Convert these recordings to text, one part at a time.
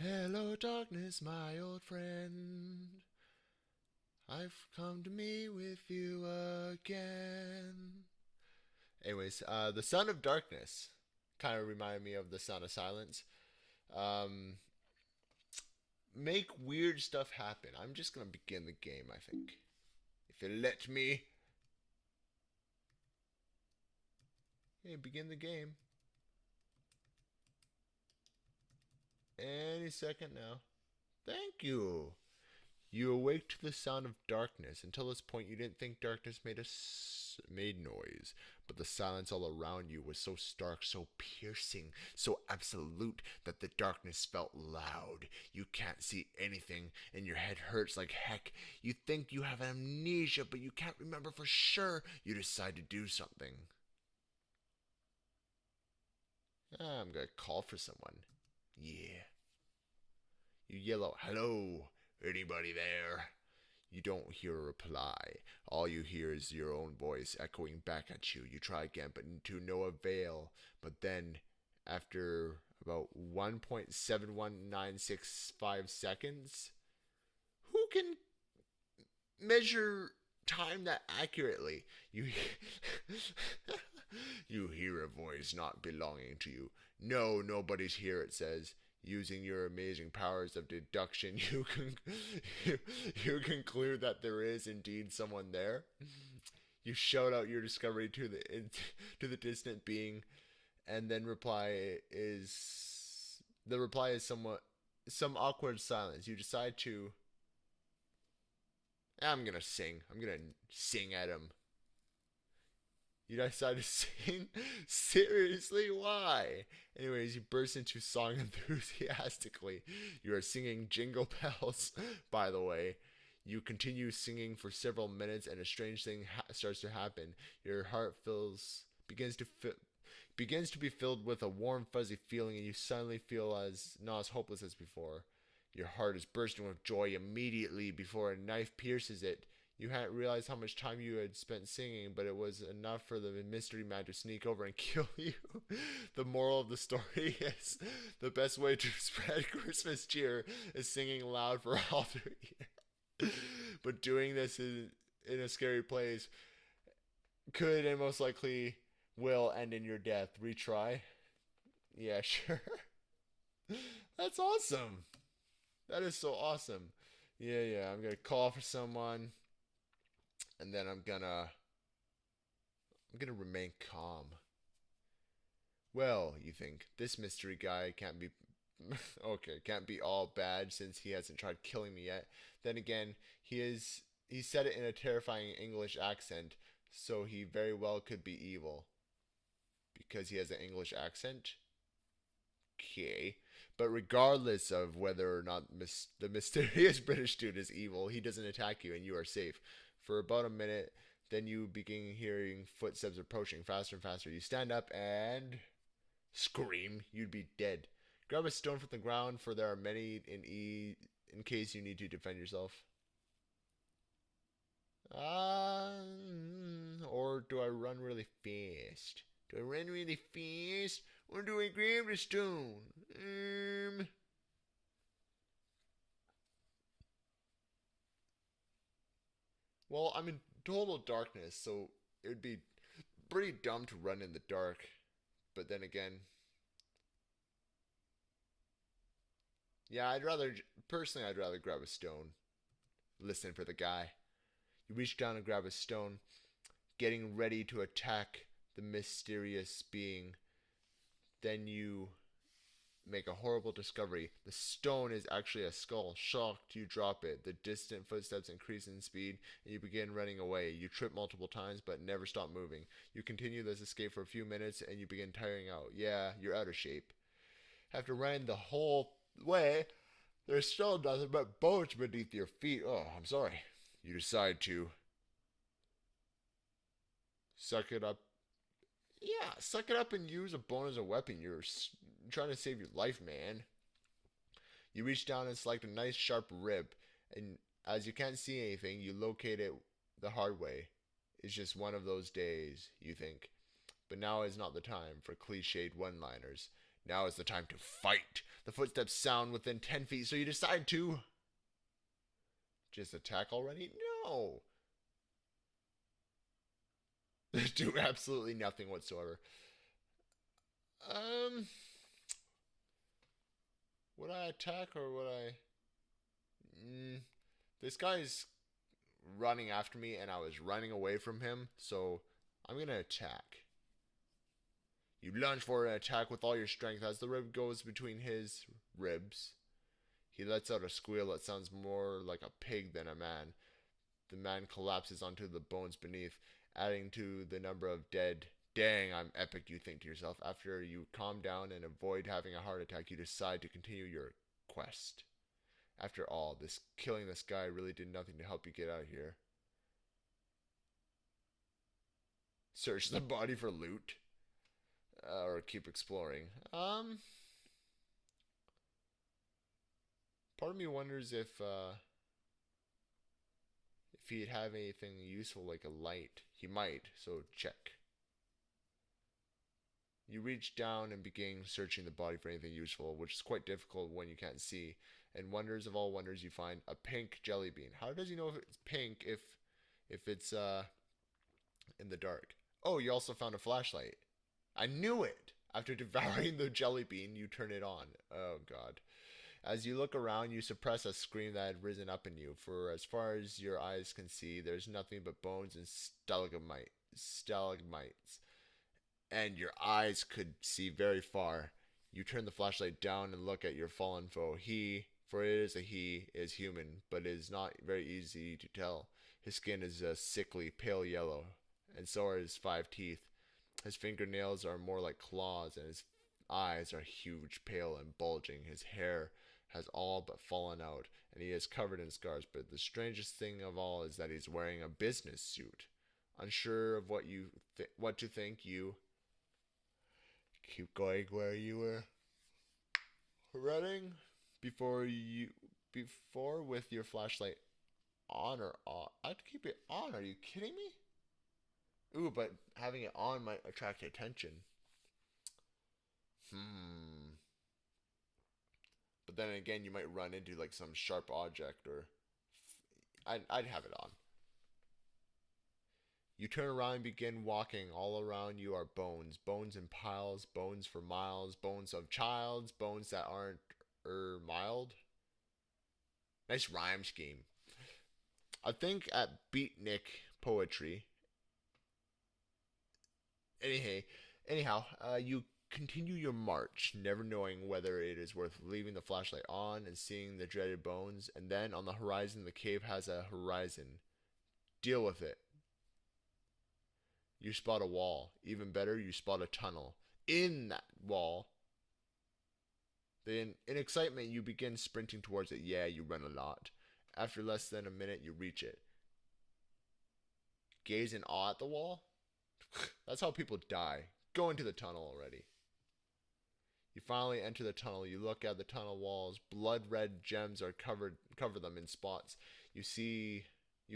Hello, darkness, my old friend. I've come to meet with you again. Anyways, the Son of Darkness kind of reminded me of the Son of Silence. Um, make weird stuff happen. I'm just gonna begin the game, I think. If you let me. Hey, begin the game. Any second now. Thank you. You awake to the sound of darkness. Until this point, you didn't think darkness made noise, but the silence all around you was so stark, so piercing, so absolute that the darkness felt loud. You can't see anything, and your head hurts like heck. You think you have amnesia, but you can't remember for sure. You decide to do something. I'm gonna call for someone. Yeah. You yell out, "Hello, anybody there?" You don't hear a reply. All you hear is your own voice echoing back at you. You try again, but to no avail. But then, after about 1.71965 seconds, who can measure time that accurately? You hear a voice not belonging to you. No, nobody's here, it says. Using your amazing powers of deduction, you conclude that there is indeed someone there. You shout out your discovery to the distant being, and then the reply is somewhat some awkward silence. You decide to. I'm gonna sing. I'm gonna sing at him. You decide to sing? Seriously? Why? Anyways, you burst into song enthusiastically. You are singing Jingle Bells, by the way. You continue singing for several minutes, and a strange thing starts to happen. Your heart begins to be filled with a warm, fuzzy feeling, and you suddenly feel not as hopeless as before. Your heart is bursting with joy immediately before a knife pierces it. You hadn't realized how much time you had spent singing, but it was enough for the mystery man to sneak over and kill you. The moral of the story is the best way to spread Christmas cheer is singing loud for all to hear. But doing this in a scary place could and most likely will end in your death. Retry? Yeah, sure. That's awesome. That is so awesome. Yeah. I'm gonna call for someone, and then I'm gonna remain calm. Well, you think this mystery guy can't be okay, can't be all bad since he hasn't tried killing me yet. Then again, he said it in a terrifying English accent, so he very well could be evil because he has an English accent. Okay, but regardless of whether or not the mysterious British dude is evil, he doesn't attack you and you are safe. For about a minute, then you begin hearing footsteps approaching faster and faster. You stand up and scream. You'd be dead. Grab a stone from the ground, for there are many in case you need to defend yourself. Or do I run really fast? Do I run really fast? Or do I grab the stone? Well, I'm in total darkness, so it would be pretty dumb to run in the dark. But then again, yeah, I'd rather grab a stone. Listen for the guy. You reach down and grab a stone, getting ready to attack the mysterious being. Then you make a horrible discovery. The stone is actually a skull. Shocked, you drop it. The distant footsteps increase in speed, and you begin running away. You trip multiple times, but never stop moving. You continue this escape for a few minutes, and you begin tiring out. Yeah, you're out of shape. After running the whole way, there's still nothing but bones beneath your feet. Oh, I'm sorry. You decide to suck it up. Yeah, suck it up and use a bone as a weapon. You're trying to save your life, man. You reach down and select a nice sharp rib, and as you can't see anything, you locate it the hard way. It's just one of those days, you think. But now is not the time for cliched one liners. Now is the time to fight. The footsteps sound within 10 feet, so you decide to just attack already? No. Do absolutely nothing whatsoever. Um, would I attack or would I? This guy's running after me, and I was running away from him, so I'm gonna attack. You lunge for an attack with all your strength as the rib goes between his ribs. He lets out a squeal that sounds more like a pig than a man. The man collapses onto the bones beneath, adding to the number of dead. Dang, I'm epic, you think to yourself. After you calm down and avoid having a heart attack, you decide to continue your quest. After all, killing this guy really did nothing to help you get out of here. Search the body for loot. Or keep exploring. Part of me wonders if he'd have anything useful like a light. He might, so check. You reach down and begin searching the body for anything useful, which is quite difficult when you can't see. And wonders of all wonders, you find a pink jelly bean. How does he know if it's pink if it's in the dark? Oh, you also found a flashlight. I knew it! After devouring the jelly bean, you turn it on. Oh god. As you look around, you suppress a scream that had risen up in you, for as far as your eyes can see, there's nothing but bones and stalagmites. And your eyes could see very far. You turn the flashlight down and look at your fallen foe. For it is a he, is human, but it is not very easy to tell. His skin is a sickly, pale yellow, and so are his 5 teeth. His fingernails are more like claws, and his eyes are huge, pale, and bulging. His hair has all but fallen out, and he is covered in scars. But the strangest thing of all is that he's wearing a business suit. Unsure of what to think, you keep going where you were running before with your flashlight on or off. I'd keep it on. Are you kidding me? Ooh, but having it on might attract attention. But then again, you might run into like some sharp object, or I'd have it on. You turn around and begin walking. All around you are bones. Bones in piles, bones for miles, bones of childs, bones that aren't mild. Nice rhyme scheme. I think at Beatnik Poetry. Anyhow, you continue your march, never knowing whether it is worth leaving the flashlight on and seeing the dreaded bones, and then on the horizon, the cave has a horizon. Deal with it. You spot a wall. Even better, you spot a tunnel. In that wall, then in excitement, you begin sprinting towards it. Yeah, you run a lot. After less than a minute, you reach it. Gaze in awe at the wall? That's how people die. Go into the tunnel already. You finally enter the tunnel. You look at the tunnel walls. Blood red gems are cover them in spots. You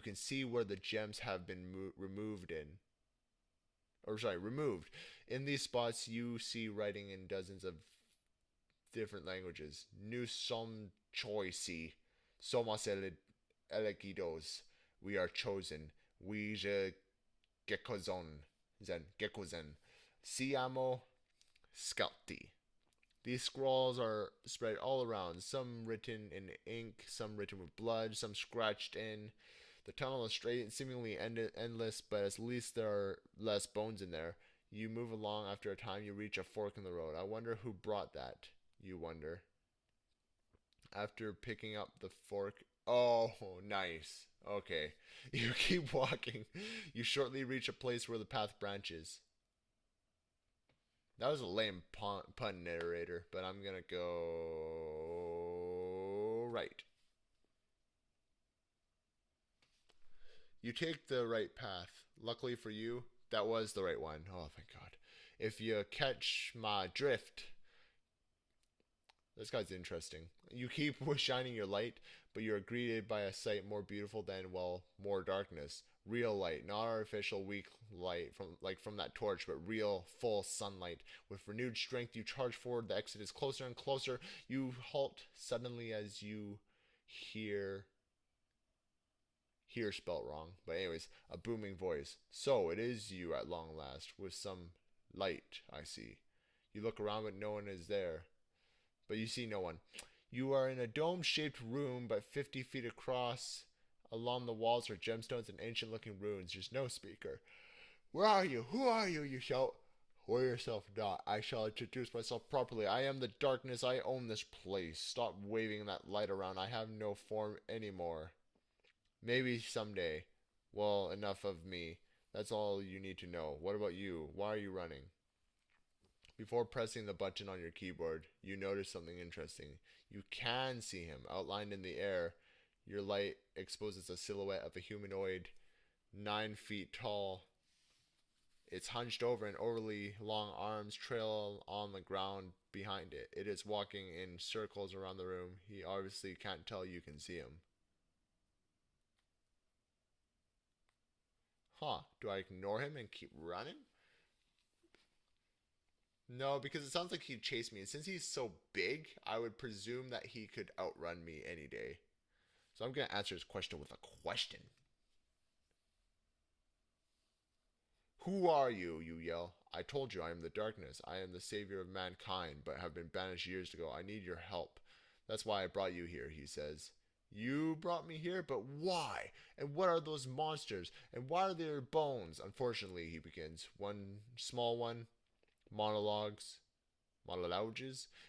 can see where the gems have been removed. In these spots, you see writing in dozens of different languages. Nous sommes choisi. Somos elegidos. We are chosen. We Gekozen. Siamo Sculpti. These scrawls are spread all around, some written in ink, some written with blood, some scratched in. The tunnel is straight and seemingly endless, but at least there are less bones in there. You move along. After a time, you reach a fork in the road. I wonder who brought that, you wonder. After picking up the fork... Oh, nice. Okay. You keep walking. You shortly reach a place where the path branches. That was a lame pun narrator, but I'm gonna go right. You take the right path. Luckily for you, that was the right one. Oh, thank God. If you catch my drift... This guy's interesting. You keep shining your light, but you are greeted by a sight more beautiful than, well, more darkness. Real light, not artificial weak light from that torch, but real full sunlight. With renewed strength, you charge forward. The exit is closer and closer. You halt suddenly as you hear spelt wrong. But anyways, a booming voice. So it is you at long last, with some light, I see. You look around, but no one is there. But you see no one. You are in a dome-shaped room, but 50 feet across. Along the walls are gemstones and ancient-looking ruins. There's no speaker. Where are you? Who are you? You shout. Worry yourself not. I shall introduce myself properly. I am the darkness. I own this place. Stop waving that light around. I have no form anymore. Maybe someday. Well, enough of me. That's all you need to know. What about you? Why are you running? Before pressing the button on your keyboard, you notice something interesting. You can see him, outlined in the air. Your light exposes a silhouette of a humanoid 9 feet tall. Its hunched over and overly long arms trail on the ground behind it. It is walking in circles around the room. He obviously can't tell you can see him. Huh, do I ignore him and keep running? No, because it sounds like he'd chase me. And since he's so big, I would presume that he could outrun me any day. So I'm going to answer his question with a question. Who are you? You yell. I told you I am the darkness. I am the savior of mankind, but have been banished years ago. I need your help. That's why I brought you here, he says. You brought me here? But why? And what are those monsters? And why are there bones? Unfortunately, he begins. One small one. Monologues,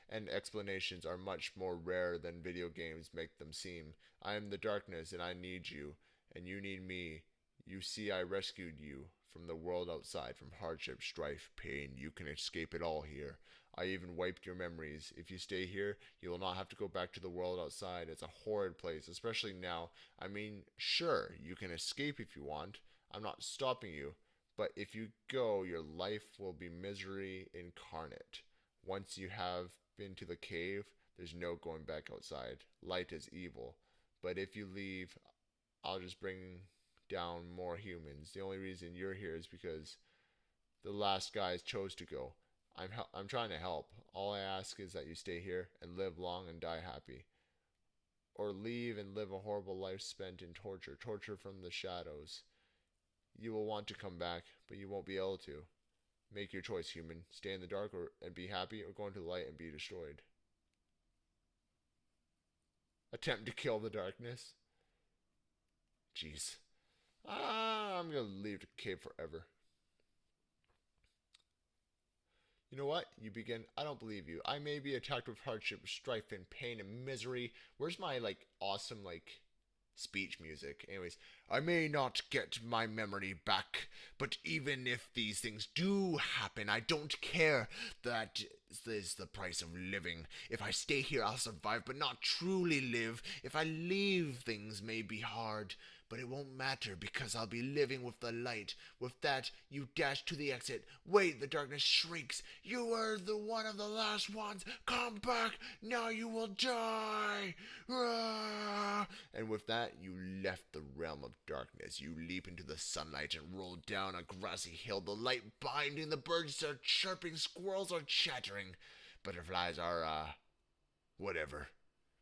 and explanations are much more rare than video games make them seem. I am the darkness and I need you, and you need me. You see, I rescued you from the world outside, from hardship, strife, pain. You can escape it all here. I even wiped your memories. If you stay here, you will not have to go back to the world outside. It's a horrid place, especially now. I mean, sure, you can escape if you want. I'm not stopping you. But if you go, your life will be misery incarnate. Once you have been to the cave, there's no going back outside. Light is evil. But if you leave, I'll just bring down more humans. The only reason you're here is because the last guys chose to go. I'm trying to help. All I ask is that you stay here and live long and die happy. Or leave and live a horrible life spent in torture. Torture from the shadows. You will want to come back, but you won't be able to. Make your choice, human. Stay in the dark and be happy, or go into the light and be destroyed. Attempt to kill the darkness. Jeez. I'm gonna leave the cave forever. You know what? You begin. I don't believe you. I may be attacked with hardship, strife, and pain and misery. Where's my, awesome, speech music? Anyways, I may not get my memory back, but even if these things do happen, I don't care. That is the price of living. If I stay here, I'll survive, but not truly live. If I leave, things may be hard, but it won't matter because I'll be living with the light. With that, you dash to the exit. Wait, the darkness shrieks. You were the one of the last ones. Come back. Now you will die. And with that, you left the realm of darkness. You leap into the sunlight and roll down a grassy hill. The light binding, the birds are chirping, squirrels are chattering. Butterflies are, whatever.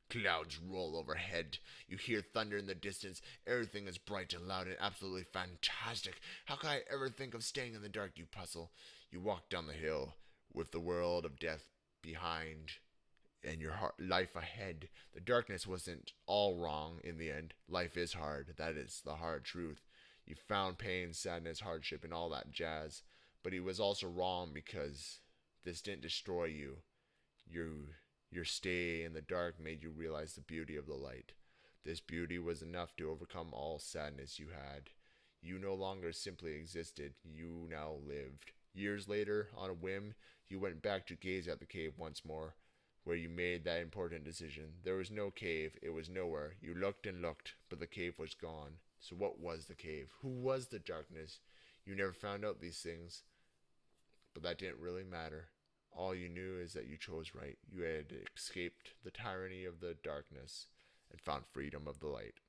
Clouds roll overhead. You hear thunder in the distance. Everything is bright and loud and absolutely fantastic. How could I ever think of staying in the dark, you puzzle? You walk down the hill with the world of death behind and your life ahead. The darkness wasn't all wrong in the end. Life is hard. That is the hard truth. You found pain, sadness, hardship, and all that jazz. But he was also wrong because this didn't destroy you. Your stay in the dark made you realize the beauty of the light. This beauty was enough to overcome all sadness you had. You no longer simply existed, you now lived. Years later, on a whim, you went back to gaze at the cave once more, where you made that important decision. There was no cave, it was nowhere. You looked and looked, but the cave was gone. So what was the cave? Who was the darkness? You never found out these things, but that didn't really matter. All you knew is that you chose right. You had escaped the tyranny of the darkness and found freedom of the light.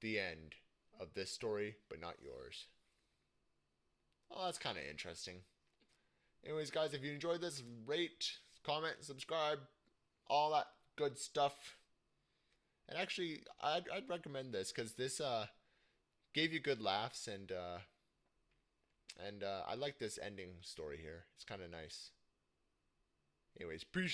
The end. of this story, but not yours. Well, that's kind of interesting. Anyways, guys, if you enjoyed this, rate, comment, subscribe, all that good stuff. And actually, I'd recommend this because this gave you good laughs, and I like this ending story here. It's kind of nice. Anyways, peace.